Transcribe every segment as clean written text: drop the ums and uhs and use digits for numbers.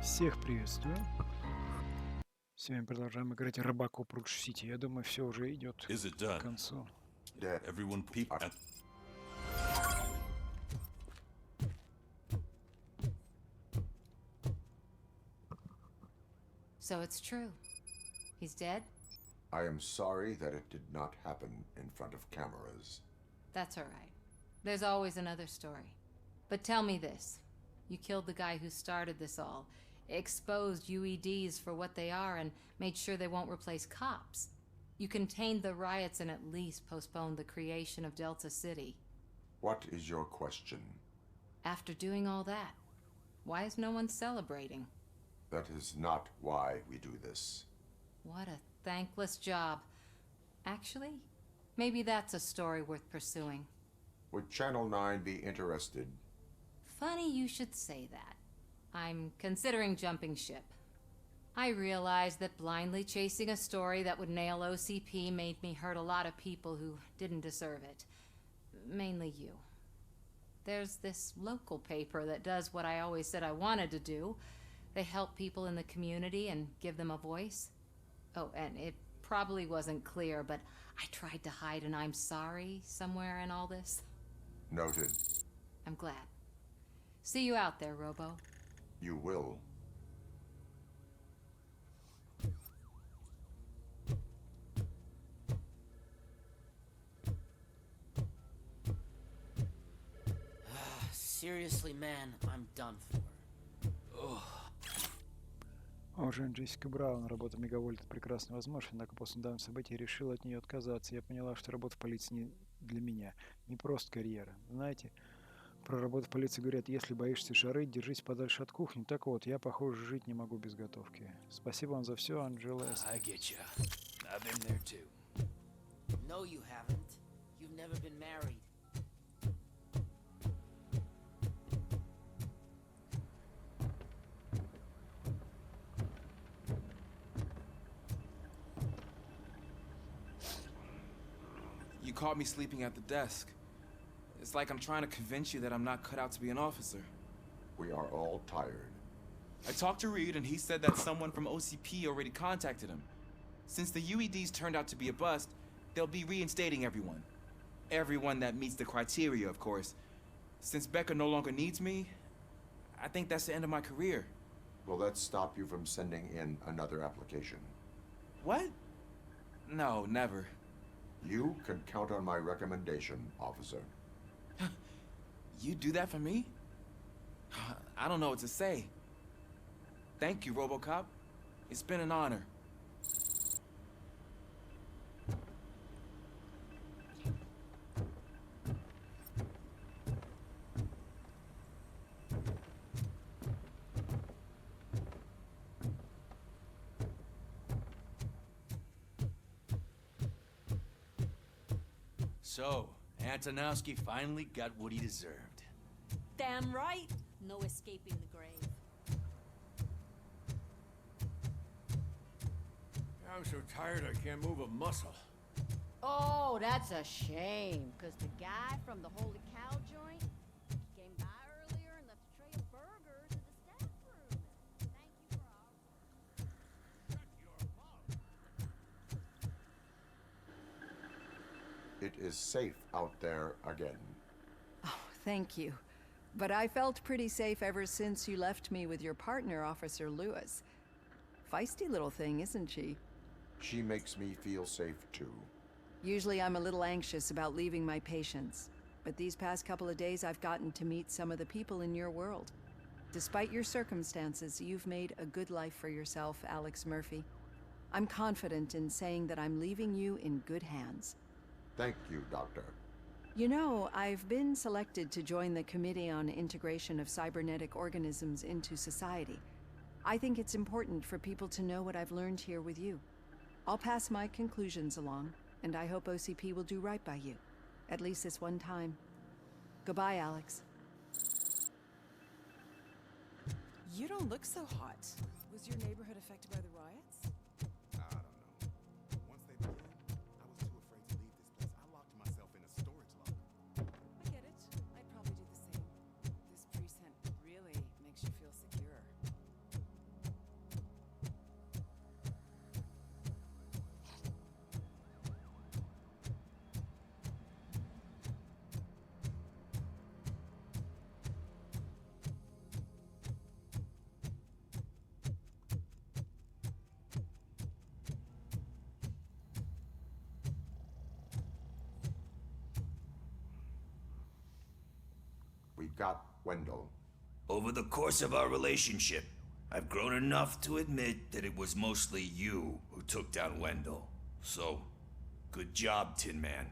Всех приветствую. Сегодня продолжаем играть RoboCop Rogue City. Я думаю, все уже идет Is it к done? концу. Everyone peep at... So it's true. He's dead? I am sorry that it did not happen in front of cameras. That's all right. There's always another story. But tell me this. You killed the guy who started this all, exposed UEDs for what they are, and made sure they won't replace cops. You contained the riots and at least postponed the creation of Delta City. What is your question? After doing all that, why is no one celebrating? That is not why we do this. What a thankless job. Actually, maybe that's a story worth pursuing. Would Channel 9 be interested? Funny you should say that. I'm considering jumping ship. I realized that blindly chasing a story that would nail OCP made me hurt a lot of people who didn't deserve it. Mainly you. There's this local paper that does what I always said I wanted to do. They help people in the community and give them a voice. Oh, and it probably wasn't clear, but I tried to hide an I'm sorry somewhere in all this. Noted. I'm glad. See you out there, Robo. You will. Seriously, man, I'm done for. Уже Джессика Браун, работа в Мегавольт прекрасно возможна, однако после недавних событий решил от нее отказаться. Я поняла, что работа в полиции не для меня, не просто карьера. Знаете, про работу в полиции говорят, если боишься жары, держись подальше от кухни. Так вот, я, похоже, жить не могу без готовки. Спасибо вам за все, Анджела. I get you. I've been there too. No, you haven't. You've never been married. You caught me sleeping at the desk. It's like I'm trying to convince you that I'm not cut out to be an officer. We are all tired. I talked to Reed and he said that someone from OCP already contacted him. Since the UEDs turned out to be a bust, they'll be reinstating everyone. Everyone that meets the criteria, of course. Since Becca no longer needs me, I think that's the end of my career. Will that stop you from sending in another application? What? No, never. You can count on my recommendation, officer. You do that for me? I don't know what to say. Thank you, RoboCop. It's been an honor. So, Antonowski finally got what he deserved. Damn right. No escaping the grave. I'm so tired I can't move a muscle. Oh, that's a shame. Because the guy from the Holy Cow joint came by earlier and left a tray of burgers in the staff room. Thank you for all. It is safe out there again. Oh, thank you. But I felt pretty safe ever since you left me with your partner, Officer Lewis. Feisty little thing, isn't she? She makes me feel safe too. Usually I'm a little anxious about leaving my patients, but these past couple of days I've gotten to meet some of the people in your world. Despite your circumstances, you've made a good life for yourself, Alex Murphy. I'm confident in saying that I'm leaving you in good hands. Thank you, Doctor. You know, I've been selected to join the Committee on Integration of Cybernetic Organisms into Society. I think it's important for people to know what I've learned here with you. I'll pass my conclusions along, and I hope OCP will do right by you. At least this one time. Goodbye, Alex. You don't look so hot. Was your neighborhood affected by the riots? I don't know. Once they began, I was too afraid to leave this place. I locked myself in a storage locker. I get it. I'd probably do the same. This precinct really makes you feel secure. got Wendell? Over the course of our relationship, I've grown enough to admit that it was mostly you who took down Wendell. So, good job, Tin Man.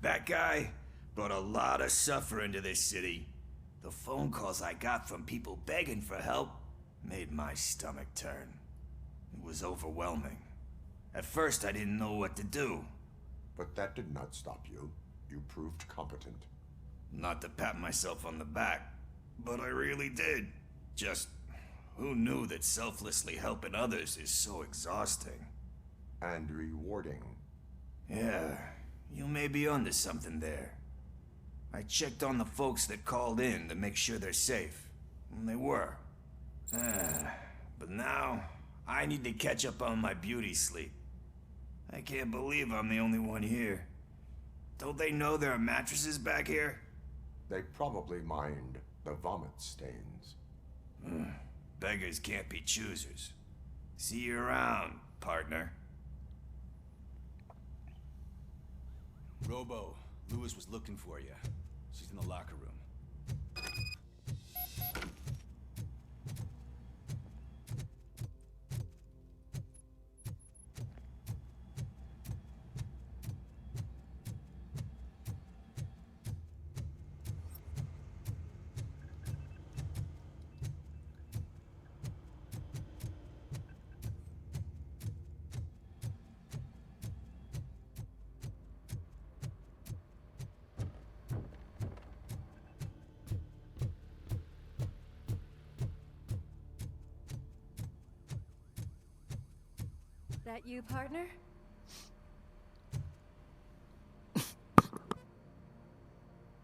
That guy brought a lot of suffering to this city. The phone calls I got from people begging for help made my stomach turn. It was overwhelming. At first, I didn't know what to do. But that did not stop you. You proved competent. Not to pat myself on the back, but I really did. Just, who knew that selflessly helping others is so exhausting? And rewarding. Yeah, you may be onto something there. I checked on the folks that called in to make sure they're safe. And they were. But now, I need to catch up on my beauty sleep. I can't believe I'm the only one here. Don't they know there are mattresses back here? They probably mind the vomit stains. Beggars can't be choosers. See you around, partner. Robo, Lewis was looking for you. She's in the locker room. That you, partner?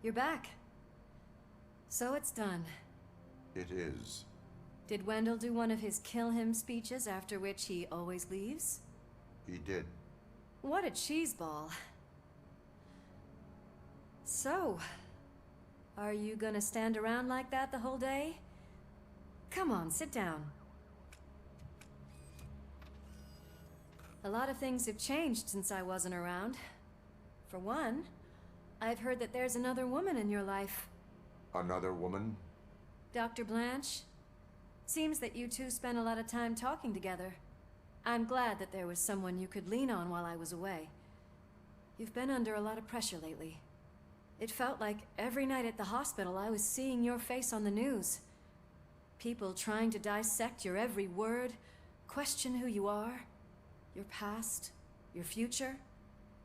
You're back. So it's done. It is. Did Wendell do one of his kill him speeches after which he always leaves? He did. What a cheeseball. So, are you gonna stand around like that the whole day? Come on, sit down. A lot of things have changed since I wasn't around. For one, I've heard that there's another woman in your life. Another woman? Dr. Blanche? Seems that you two spent a lot of time talking together. I'm glad that there was someone you could lean on while I was away. You've been under a lot of pressure lately. It felt like every night at the hospital I was seeing your face on the news. People trying to dissect your every word, question who you are, your past, your future.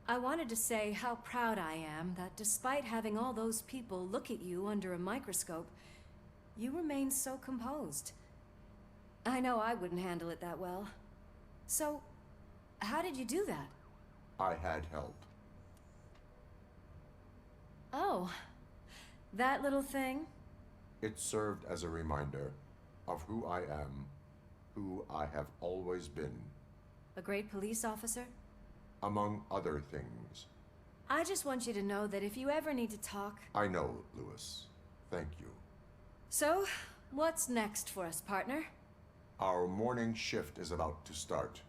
I wanted to say how proud I am that despite having all those people look at you under a microscope, you remain so composed. I know I wouldn't handle it that well. So, how did you do that? I had help. Oh, that little thing? It served as a reminder of who I am, who I have always been. A great police officer? Among other things. I just want you to know that if you ever need to talk... I know, Lewis. Thank you. So, what's next for us, partner? Our morning shift is about to start.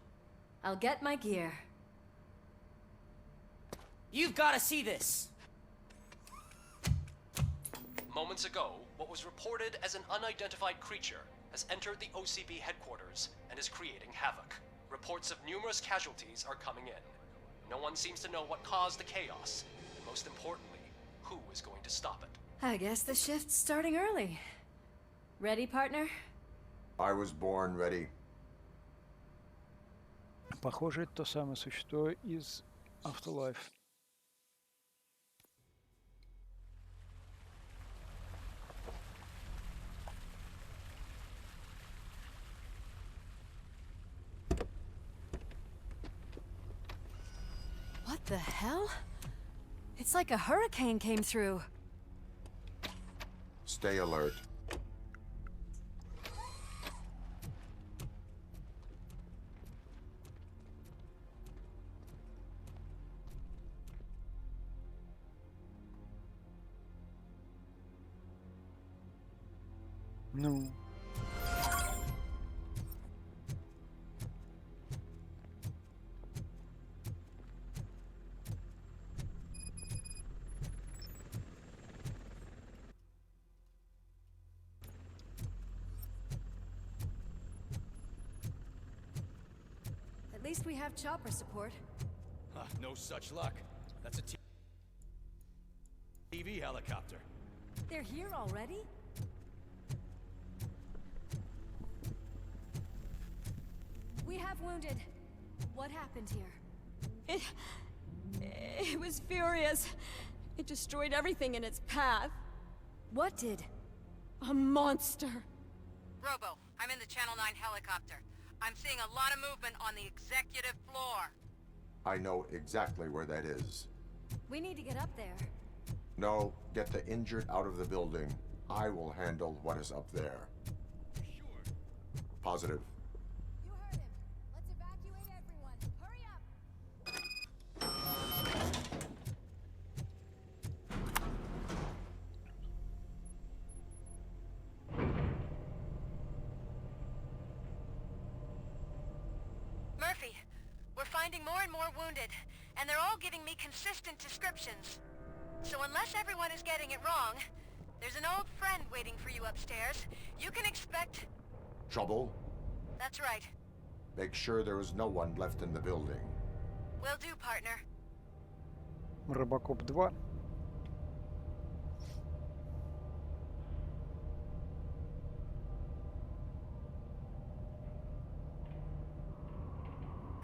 I'll get my gear. You've got to see this! Moments ago, what was reported as an unidentified creature has entered the OCP headquarters and is creating havoc. Reports of numerous casualties are coming in. No one seems to know what caused the chaos, and most importantly, who is going to stop it. I guess the shift's starting early. Ready, partner? I was born ready. Похоже, это то самое существо из Afterlife. What the hell? It's like a hurricane came through. Stay alert. Ну. least we have chopper support. No such luck. That's a TV helicopter. They're here already? We have wounded. What happened here? It was furious. It destroyed everything in its path. What did? A monster. Robo, I'm in the Channel 9 helicopter. I'm seeing a lot of movement on the executive floor. I know exactly where that is. We need to get up there. No, get the injured out of the building. I will handle what is up there. Sure. Positive. You heard him. Let's evacuate everyone. Hurry up! Murphy, we're finding more and more wounded, and they're all giving me consistent descriptions. So unless everyone is getting it wrong, there's an old friend waiting for you upstairs. You can expect... Trouble? That's right. Make sure there is no one left in the building. Will do, partner. RoboCop 2.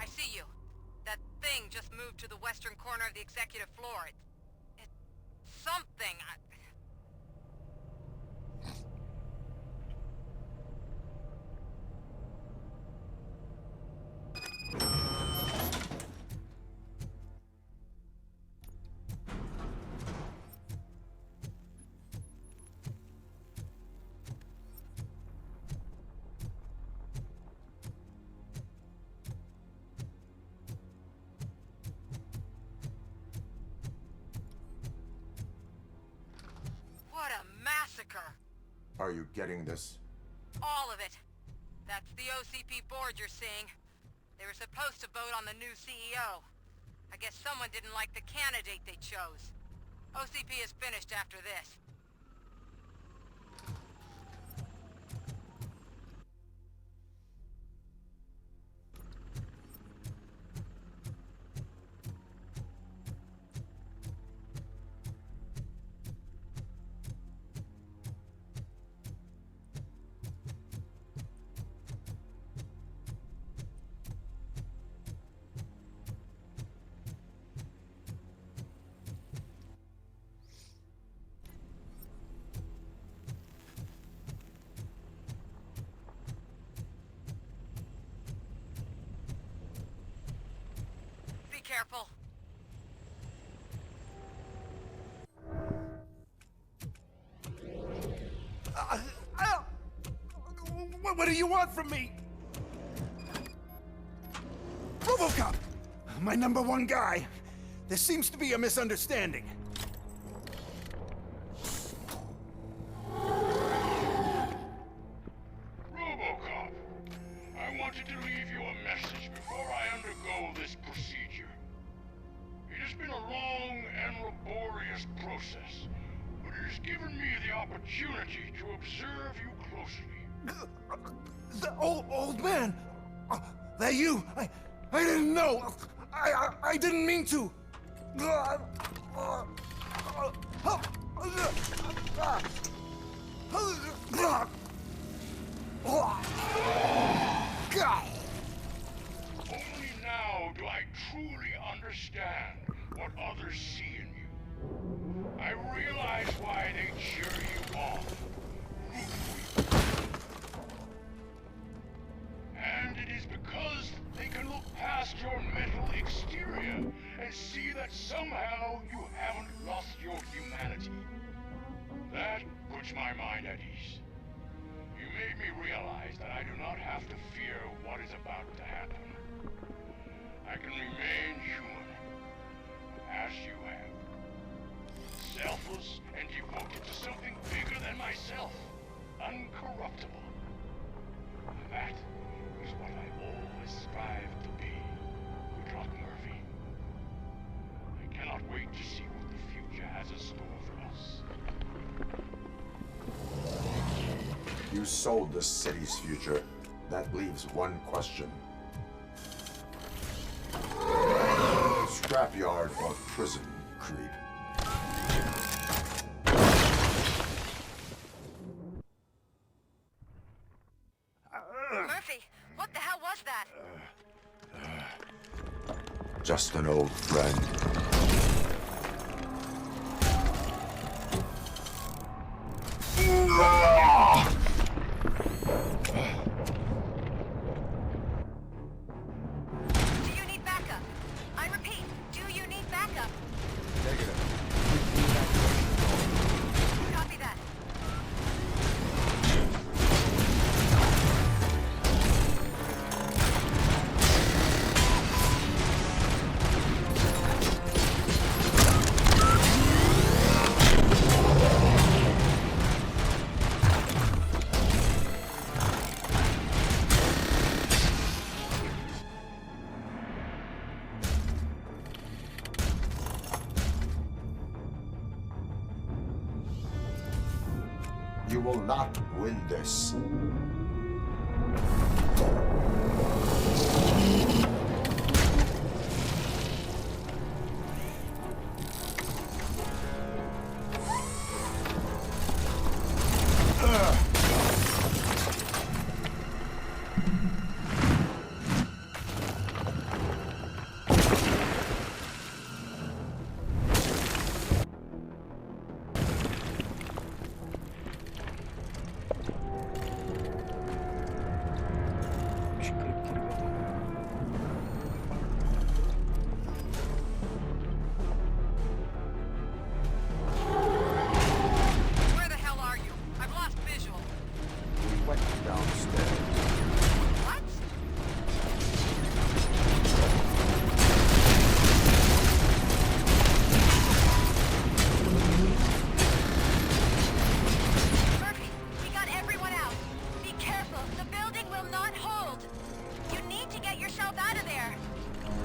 I see you. That thing just moved to the western corner of the executive floor. It's something. What a massacre! Are you getting this? All of it. That's the OCP board you're seeing. They were supposed to vote on the new CEO. I guess someone didn't like the candidate they chose. OCP is finished after this. Careful. What do you want from me? RoboCop! My #1 guy. There seems to be a misunderstanding. RoboCop, I wanted to leave you a message before I undergo this procedure. It has been a long and laborious process, but it has given me the opportunity to observe you closely. The old man! That you? I didn't know! I didn't mean to! Only now do I truly understand what others see in you. I realize why they cheer you on. And it is because they can look past your mental exterior and see that somehow you haven't lost your humanity. That puts my mind at ease. You made me realize that I do not have to fear what is about to happen. I can remain human, as you have. Selfless and devoted to something bigger than myself. Uncorruptible. That is what I always strive to be. Good luck, Murphy. I cannot wait to see what the future has in store for us. You sold the city's future. That leaves one question. scrapyard or prison, creep. Murphy, what the hell was that? Just an old friend. Do you need backup? I repeat, do you need backup? Negative. Copy that. You will not win this. Очень крепкие ребята. Where the hell are you? I've lost visual. We went downstairs. What? Murphy, we got everyone out. Be careful. The building will not hold. You need to get yourself out of there.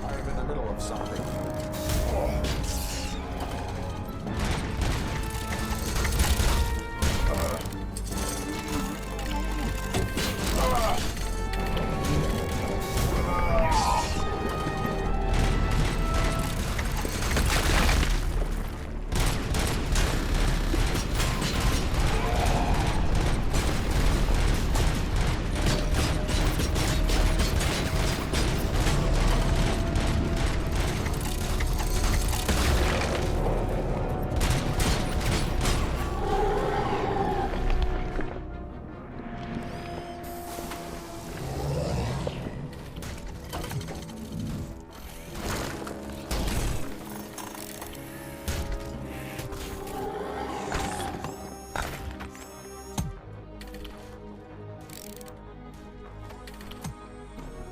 I am in the middle of something.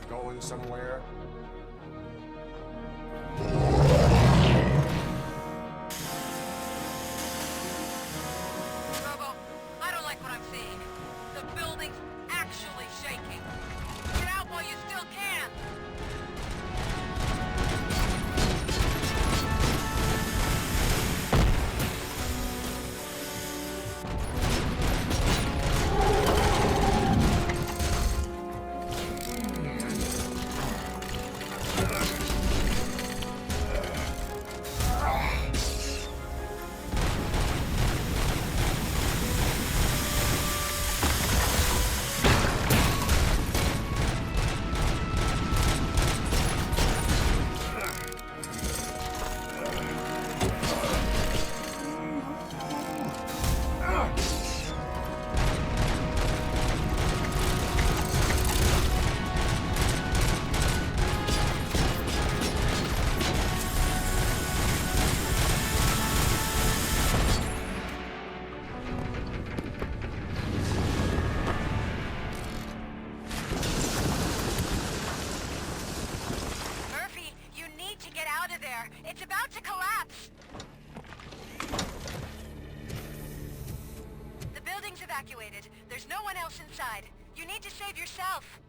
Going somewhere? Robo, I don't like what I'm seeing. The building's actually shaking. Get out while you still can. Murphy, you need to get out of there. It's about to collapse. The building's evacuated. There's no one else inside. You need to save yourself.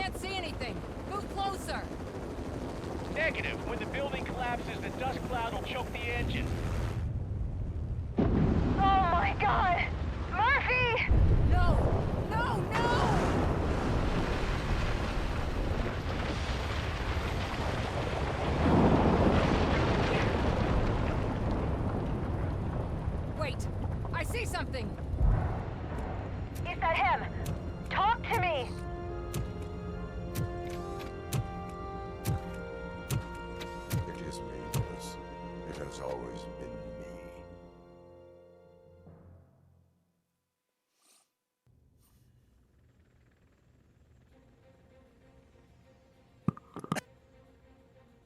can't see anything. Move closer. Negative. When the building collapses, the dust cloud will choke the engine. Oh my god! Murphy! No! No, no! Wait! I see something! Is that him? Talk to me! It is me, Lewis. It has always been me.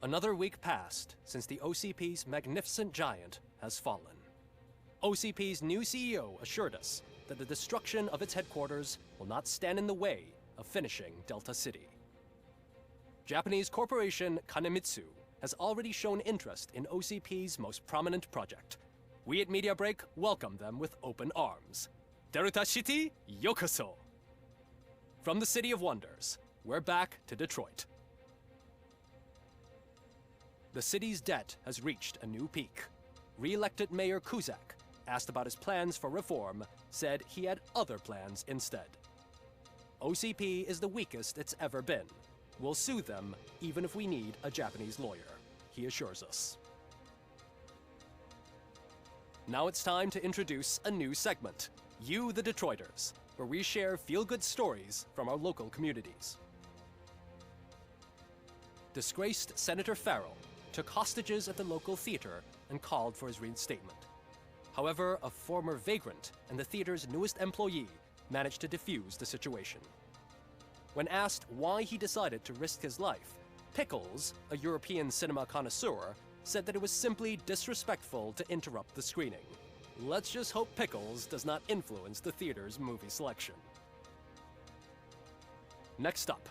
Another week passed since the OCP's magnificent giant has fallen. OCP's new CEO assured us that the destruction of its headquarters will not stand in the way of finishing Delta City. Japanese corporation Kanemitsu has already shown interest in OCP's most prominent project. We at Media Break welcome them with open arms. Delta City, yokoso! From the City of Wonders, we're back to Detroit. The city's debt has reached a new peak. Re-elected Mayor Kuzak, asked about his plans for reform, said he had other plans instead. OCP is the weakest it's ever been. We'll sue them even if we need a Japanese lawyer, he assures us. Now it's time to introduce a new segment, You the Detroiters, where we share feel-good stories from our local communities. Disgraced Senator Farrell took hostages at the local theater and called for his reinstatement. However, a former vagrant and the theater's newest employee managed to defuse the situation. When asked why he decided to risk his life, Pickles, a European cinema connoisseur, said that it was simply disrespectful to interrupt the screening. Let's just hope Pickles does not influence the theater's movie selection. Next up,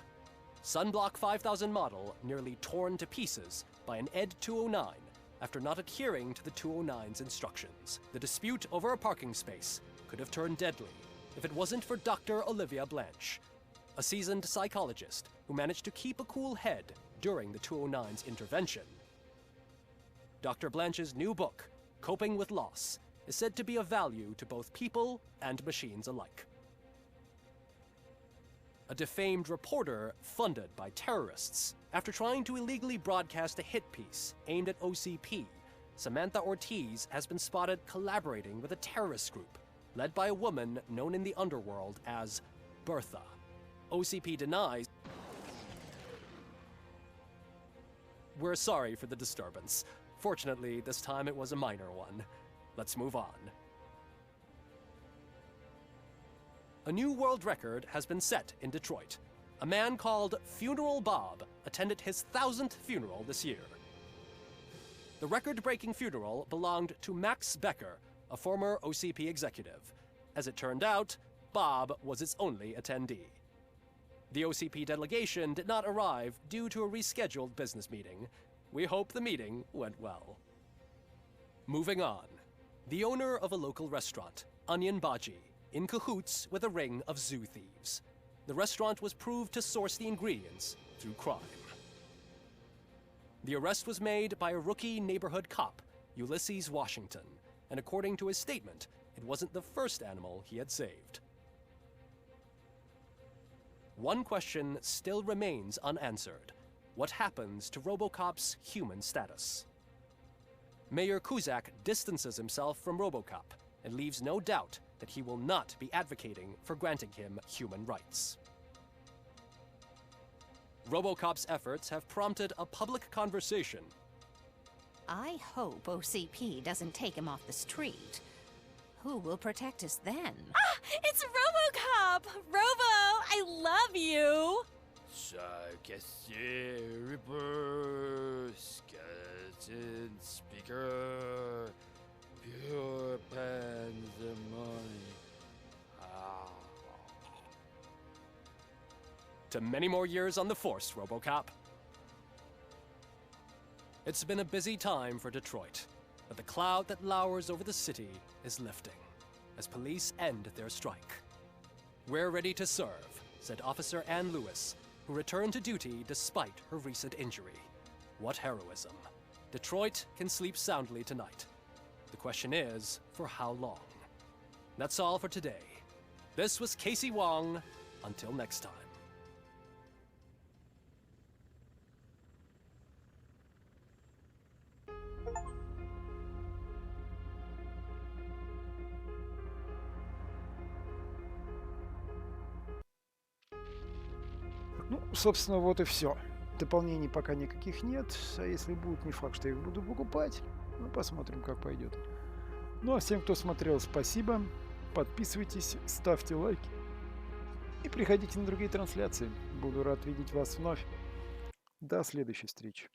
Sunblock 5000 model nearly torn to pieces by an ED 209 after not adhering to the 209's instructions. The dispute over a parking space could have turned deadly if it wasn't for Dr. Olivia Blanche, a seasoned psychologist who managed to keep a cool head during the 209's intervention. Dr. Blanche's new book, Coping with Loss, is said to be of value to both people and machines alike. A defamed reporter funded by terrorists. After trying to illegally broadcast a hit piece aimed at OCP, Samantha Ortiz has been spotted collaborating with a terrorist group led by a woman known in the underworld as Bertha. OCP denies. We're sorry for the disturbance. Fortunately, this time it was a minor one. Let's move on. A new world record has been set in Detroit. A man called Funeral Bob attended his 1000th funeral this year. The record-breaking funeral belonged to Max Becker, a former OCP executive. As it turned out, Bob was its only attendee. The OCP delegation did not arrive due to a rescheduled business meeting. We hope the meeting went well. Moving on. The owner of a local restaurant, Onion Baji, in cahoots with a ring of zoo thieves. The restaurant was proved to source the ingredients through crime. The arrest was made by a rookie neighborhood cop, Ulysses Washington, and according to his statement, it wasn't the first animal he had saved. One question still remains unanswered. What happens to RoboCop's human status? Mayor Kuzak distances himself from RoboCop and leaves no doubt that he will not be advocating for granting him human rights. RoboCop's efforts have prompted a public conversation. I hope OCP doesn't take him off the street. Who will protect us then? Ah! It's RoboCop! Robo, I love you! Ripper, skeleton speaker, pure pandemonium. To many more years on the force, RoboCop. It's been a busy time for Detroit, but the cloud that lowers over the city is lifting as police end their strike. We're ready to serve, said Officer Ann Lewis, who who returned to duty despite her recent injury. What heroism. Detroit can sleep soundly tonight. The question is, for how long? That's all for today. This was Casey Wong. Until next time. Ну, собственно, вот и все. Дополнений пока никаких нет, а если будут, не факт, что я их буду покупать. Ну, посмотрим, как пойдет. Ну, а всем, кто смотрел, спасибо. Подписывайтесь, ставьте лайки. И приходите на другие трансляции. Буду рад видеть вас вновь. До следующей встречи.